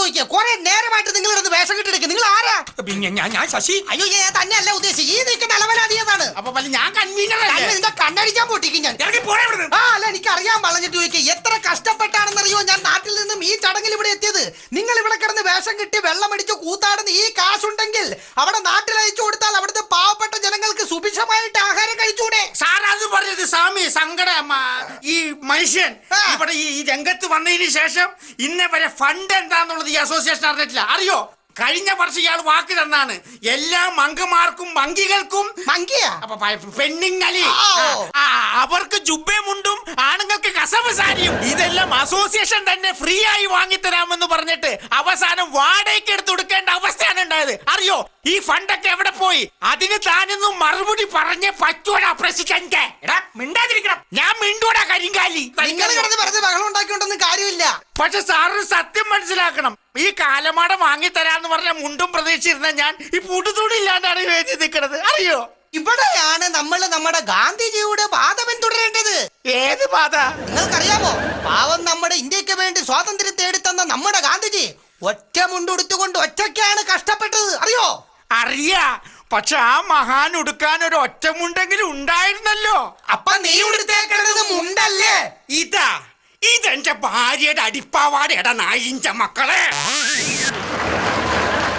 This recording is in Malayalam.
ചോദിക്കുക. കുറെ നേരമായിട്ട് നിങ്ങൾ ഇരുന്ന് വേഷം കെട്ടിടക്കുക. നിങ്ങൾ ആരാ? ഞാൻ ശശി. അയ്യോ ഞാൻ തന്നെ അല്ല ഉദ്ദേശിച്ചത്. ഈ നിൽക്കുന്ന അലവനാദിയാണ്. അപ്പൊ ഞാൻ കൺവീനർ നിന്റെ കണ്ണടിച്ചാൻ പൊട്ടിക്കും ഞാൻ. ആ അല്ല എനിക്ക് അറിയാൻ പറഞ്ഞിട്ട് ചോദിക്കുക. എത്ര കഷ്ടപ്പെട്ടാണെന്നറിയോ ഞാൻ നാട്ടിൽ നിന്നും ഈ ചടങ്ങിൽ ഇവിടെ എത്തിയത്. നിങ്ങൾ ഇവിടെ കിടന്ന് വേഷം കിട്ടി വെള്ളമടിച്ച് കൂത്താടുന്ന ഈ കാശുണ്ടെങ്കിൽ അവിടെ നാട്ടിൽ അയച്ചു കൊടുത്താൽ അവിടുത്തെ പാവപ്പെട്ട ജനങ്ങൾക്ക് സുഭിക്ഷമായിട്ട് ആഹാരം കഴിച്ചൂടെ? സാർ അത് പറഞ്ഞത് സ്വാമി സങ്കടം. ഈ മനുഷ്യൻ ഇവിടെ ഈ രംഗത്ത് വന്നതിന് ശേഷം ഇന്നേ വരെ ഫണ്ട് എന്താന്നുള്ളത് ഈ അസോസിയേഷൻ അറിഞ്ഞിട്ടില്ല. അറിയോ? കഴിഞ്ഞ വർഷം ഇയാൾ വാക്ക് തന്നാണ് എല്ലാ മങ്കമാർക്കും മങ്കികൾക്കും പെണ്ണുങ്ങളി അവർക്ക് ജുബേമുണ്ടും ആണുങ്ങൾക്ക് കസവ് സാരിയും ഇതെല്ലാം അസോസിയേഷൻ തന്നെ ഫ്രീ ആയി വാങ്ങിത്തരാമെന്ന് പറഞ്ഞിട്ട് അവസാനം വാടകയ്ക്ക് എടുത്ത് കൊടുക്കേണ്ട അവസ്ഥയാണ് ഉണ്ടായത്. അറിയോ? ഈ ഫണ്ടൊക്കെ എവിടെ പോയി? അതിന് താനൊന്നും മറുപടി പറഞ്ഞേ പറ്റൂടാ പ്രസിഡന്റ്. മിണ്ടാതിരിക്കണം. ഞാൻ മിണ്ടൂടാ കരിങ്കാലി. ബഹളം ഉണ്ടാക്കിയോണ്ടൊന്നും കാര്യമില്ല. പക്ഷെ സാറിന് സത്യം മനസ്സിലാക്കണം. ഈ കാലമാട വാങ്ങിത്തരാന്ന് പറഞ്ഞ മുണ്ടും പ്രതീക്ഷിച്ചിരുന്ന ഞാൻ ഈ പൂട്ടുതൂടില്ലാണ്ടാണ് വേദി നിൽക്കുന്നത്. അറിയോ? ഇവിടെയാണ് നമ്മൾ നമ്മുടെ ഗാന്ധിജിയുടെ പാത പിന്തുടരേണ്ടത്. ഏത് പാത? നിങ്ങൾക്കറിയാമോ? പാവം നമ്മുടെ ഇന്ത്യക്ക് വേണ്ടി സ്വാതന്ത്ര്യം തേടിത്തന്ന നമ്മുടെ ഗാന്ധിജി ഒറ്റ മുണ്ടുടുത്തുകൊണ്ട് ഒറ്റയ്ക്കാണ് കഷ്ടപ്പെട്ടത്. അറിയോ? അറിയാ. പക്ഷെ ആ മഹാൻ ഉടുക്കാൻ ഒരു ഒറ്റമുണ്ടെങ്കിലും ഉണ്ടായിരുന്നല്ലോ. അപ്പൊ നീ ഉടുത്തേക്കുന്നത് മുണ്ടല്ലേ? ഇതെന്റെ ഭാര്യയുടെ അടിപ്പാവാടയുടെ നായിഞ്ച മക്കളെ.